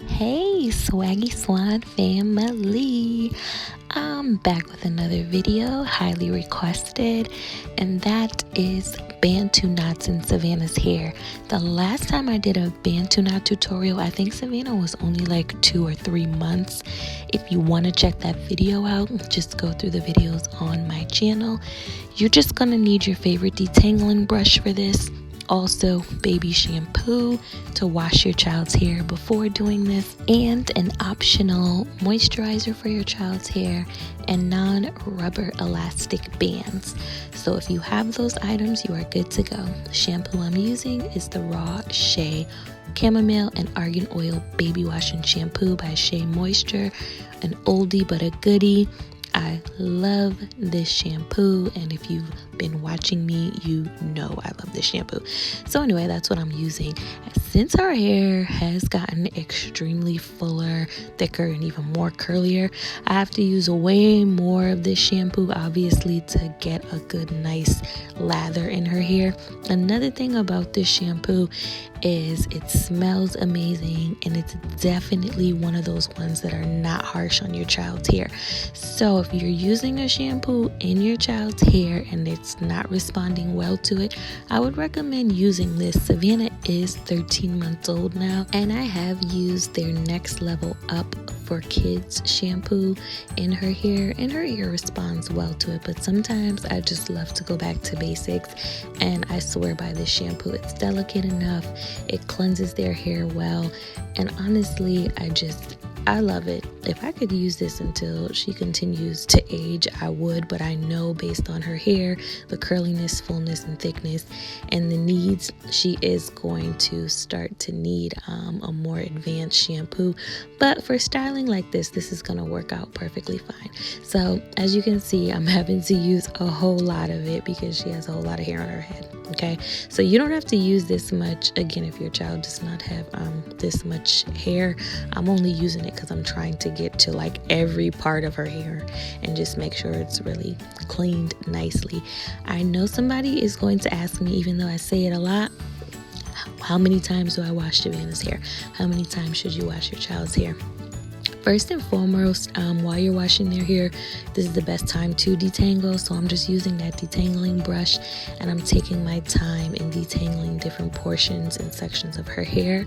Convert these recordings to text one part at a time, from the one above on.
Hey, Swaggy Swan family. I'm back with another video, highly requested, and that is Bantu knots in Savannah's hair. The last time I did a Bantu knot tutorial, I think Savannah was only like 2 or 3 months. If you want to check that video out, just go through the videos on my channel. You're just going to need your favorite detangling brush for this. Also, baby shampoo to wash your child's hair before doing this, and an optional moisturizer for your child's hair and non-rubber elastic bands. So if you have those items, you are good to go. The shampoo I'm using is the Raw Shea Chamomile and Argan Oil Baby Wash and Shampoo by Shea Moisture, an oldie but a goodie. I love this shampoo, and if you've been watching me, you know I love this shampoo. So anyway, that's what I'm using. Since our hair has gotten extremely fuller, thicker, and even more curlier, I have to use way more of this shampoo, obviously, to get a good, nice lather in her hair. Another thing about this shampoo is it smells amazing, and it's definitely one of those ones that are not harsh on your child's hair. So if you're using a shampoo in your child's hair and it's not responding well to it, I would recommend using this. Savannah is 13 months old now, and I have used their Next Level Up for Kids shampoo in her hair, and her hair responds well to it. But sometimes I just love to go back to basics, and I swear by this shampoo. It's delicate enough, it cleanses their hair well, and honestly, I love it. If I could use this until she continues to age, I would, but I know based on her hair, the curliness, fullness, and thickness, and the needs, she is going to start to need a more advanced shampoo. But for styling like this is going to work out perfectly fine. So as you can see, I'm having to use a whole lot of it because she has a whole lot of hair on her head. Okay, so you don't have to use this much. Again, if your child does not have this much hair, I'm only using it because I'm trying to get to like every part of her hair and just make sure it's really cleaned nicely. I know somebody is going to ask me, even though I say it a lot, how many times do I wash Savannah's hair? How many times should you wash your child's hair? First and foremost, while you're washing their hair, this is the best time to detangle. So I'm just using that detangling brush, and I'm taking my time in detangling different portions and sections of her hair.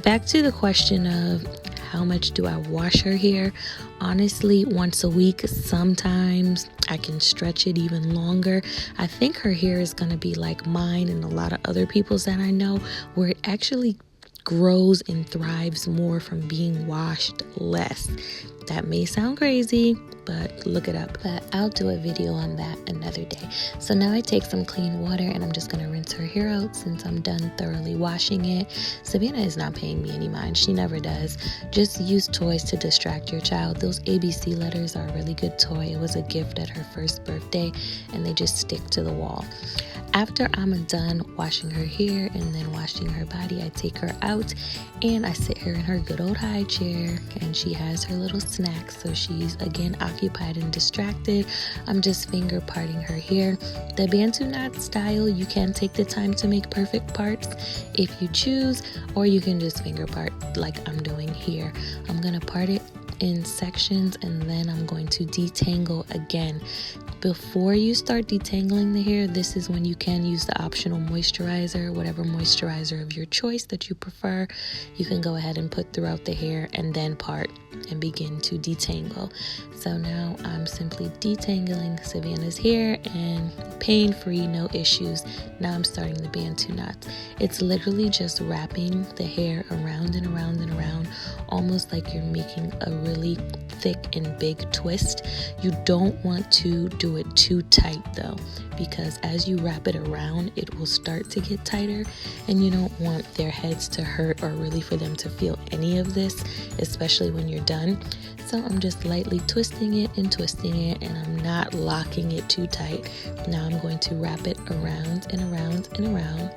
Back to the question of how much do I wash her hair? Honestly, once a week. Sometimes I can stretch it even longer. I think her hair is going to be like mine and a lot of other people's that I know, where it actually grows and thrives more from being washed less. That may sound crazy, but look it up. But I'll do a video on that another day. So now I take some clean water and I'm just going to rinse her hair out since I'm done thoroughly washing it. Savannah is not paying me any mind. She never does. Just use toys to distract your child. Those ABC letters are a really good toy. It was a gift at her first birthday, and they just stick to the wall. After I'm done washing her hair and then washing her body, I take her out and I sit her in her good old high chair, and she has her little snacks. So she's again occupied and distracted. I'm just finger parting her hair. The Bantu knot style, you can take the time to make perfect parts if you choose, or you can just finger part like I'm doing here. I'm gonna part it in sections, and then I'm going to detangle again. Before you start detangling the hair, this is when you can use the optional moisturizer, whatever moisturizer of your choice that you prefer. You can go ahead and put throughout the hair and then part and begin to detangle. So now I'm simply detangling Savannah's hair, and pain-free, no issues. Now I'm starting the Bantu knots. It's literally just wrapping the hair around and around and around, almost like you're making a really thick and big twist. You don't want to do it too tight though, because as you wrap it around, it will start to get tighter, and you don't want their heads to hurt or really for them to feel any of this, especially when you're done. So I'm just lightly twisting it, and I'm not locking it too tight. Now I'm going to wrap it around and around and around.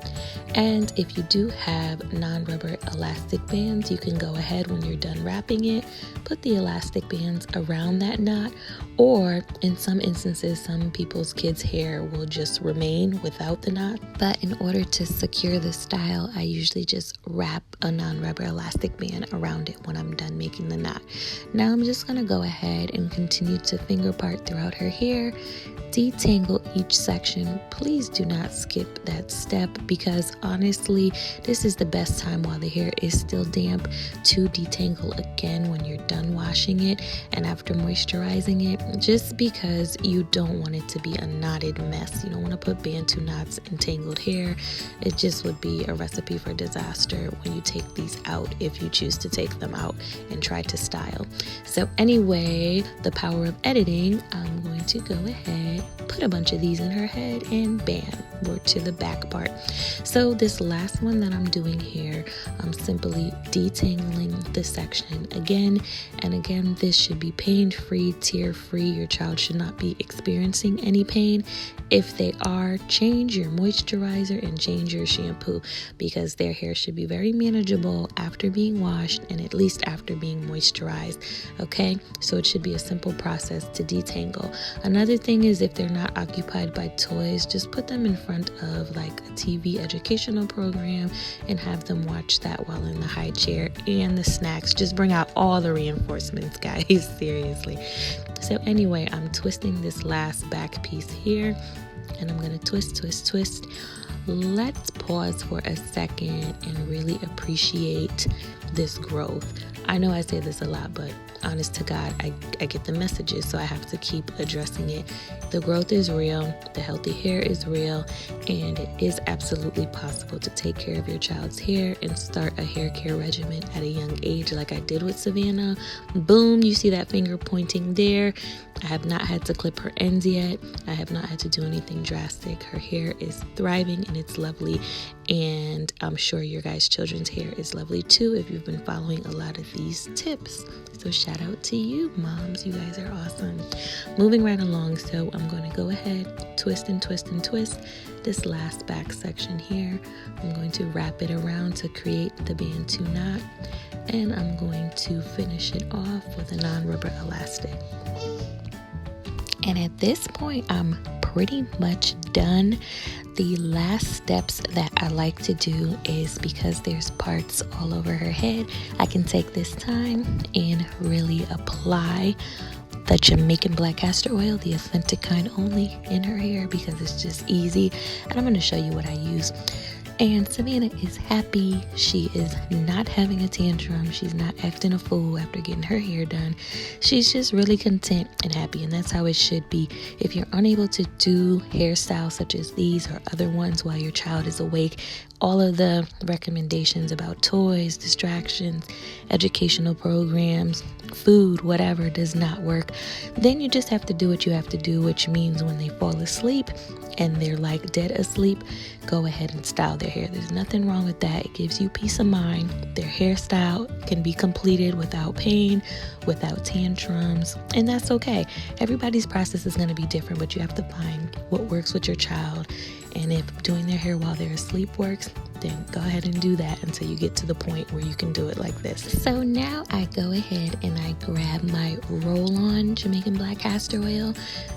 And if you do have non-rubber elastic bands, you can go ahead when you're done wrapping it, put the elastic bands around that knot, or in some instances, some people's kids' hair will just remain without the knot. But in order to secure the style, I usually just wrap a non-rubber elastic band around it when I'm done making the knot. Now I'm just going to go ahead and continue to finger part throughout her hair, detangle each section. Please do not skip that step, because honestly, this is the best time while the hair is still damp to detangle again when you're done washing it and after moisturizing it, just because you don't want it to be a knotted mess. You don't want to put Bantu knots in tangled hair. It just would be a recipe for disaster when you take these out, if you choose to take them out and try to style. So anyway, the power of editing, I'm going to go ahead, put a bunch of these in her head, and bam, we're to the back part. So this last one that I'm doing here, I'm simply detangling the section again and again. This should be pain-free, tear-free. Your child should not be experiencing any pain. If they are, change your moisturizer and change your shampoo, because their hair should be very manageable after being washed and at least after being moisturized. Okay, so it should be a simple process to detangle. Another thing is, if they're not occupied by toys, just put them in front of like a TV educational program and have them watch that while in the high chair, and the snacks. Just bring out all the reinforcements, guys. Seriously. So anyway, I'm twisting this last back piece here, and I'm going to twist. Let's pause for a second and really appreciate this growth. I know I say this a lot, but honest to God, I get the messages, so I have to keep addressing it. The growth is real, the healthy hair is real, and it is absolutely possible to take care of your child's hair and start a hair care regimen at a young age, like I did with Savannah. Boom, you see that finger pointing there. I have not had to clip her ends yet. I have not had to do anything drastic. Her hair is thriving and it's lovely, and I'm sure your guys' children's hair is lovely too if you've been following a lot of these tips. So shout out to you, moms. You guys are awesome. Moving right along, so I'm going to go ahead, twist and twist and twist this last back section here. I'm going to wrap it around to create the Bantu knot, and I'm going to finish it off with a non-rubber elastic. And at this point, I'm pretty much done. The last steps that I like to do is, because there's parts all over her head, I can take this time and really apply the Jamaican black castor oil, the authentic kind only, in her hair, because it's just easy. And I'm going to show you what I use. And Savannah is happy. She is not having a tantrum. She's not acting a fool after getting her hair done. She's just really content and happy, and that's how it should be. If you're unable to do hairstyles such as these or other ones while your child is awake, all of the recommendations about toys, distractions, educational programs, food, whatever does not work, then you just have to do what you have to do, which means when they fall asleep and they're like dead asleep, go ahead and style their hair. There's nothing wrong with that. It gives you peace of mind. Their hairstyle can be completed without pain, without tantrums, and that's okay. Everybody's process is going to be different, but you have to find what works with your child. And if doing their hair while they're asleep works, then go ahead and do that until you get to the point where you can do it like this. So now I go ahead and I grab my roll-on Jamaican black castor oil.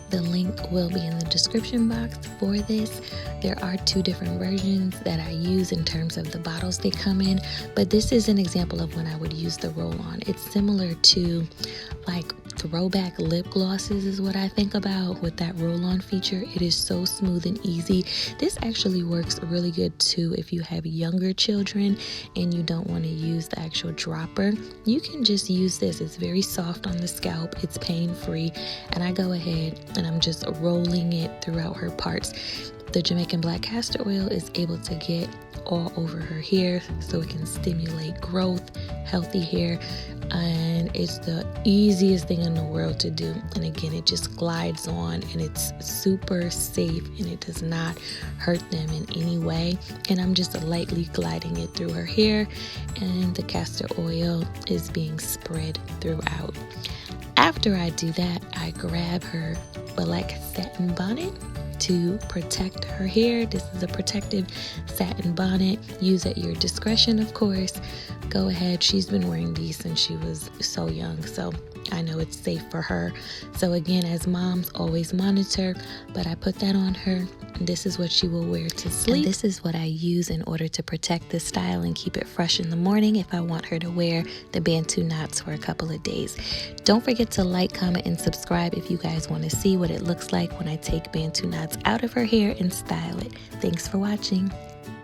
The link will be in the description box for this. There are two different versions that I use in terms of the bottles they come in, but this is an example of when I would use the roll-on. It's similar to like throwback lip glosses is what I think about with that roll-on feature. It is so smooth and easy. This actually works really good too if you have younger children and you don't want to use the actual dropper. You can just use this. It's very soft on the scalp. It's pain-free, and I go ahead and I'm just rolling it throughout her parts. The Jamaican black castor oil is able to get all over her hair so it can stimulate growth, healthy hair, and it's the easiest thing in the world to do. And again, it just glides on and it's super safe and it does not hurt them in any way. And I'm just lightly gliding it through her hair, and the castor oil is being spread throughout. After I do that, I grab her black satin bonnet to protect her hair. This is a protective satin bonnet. Use at your discretion, of course. Go ahead. She's been wearing these since she was so young, so I know it's safe for her. So again, as moms, always monitor, but I put that on her. This is what she will wear to sleep. And this is what I use in order to protect this style and keep it fresh in the morning if I want her to wear the Bantu knots for a couple of days. Don't forget to like, comment, and subscribe if you guys want to see what it looks like when I take Bantu knots out of her hair and style it. Thanks for watching.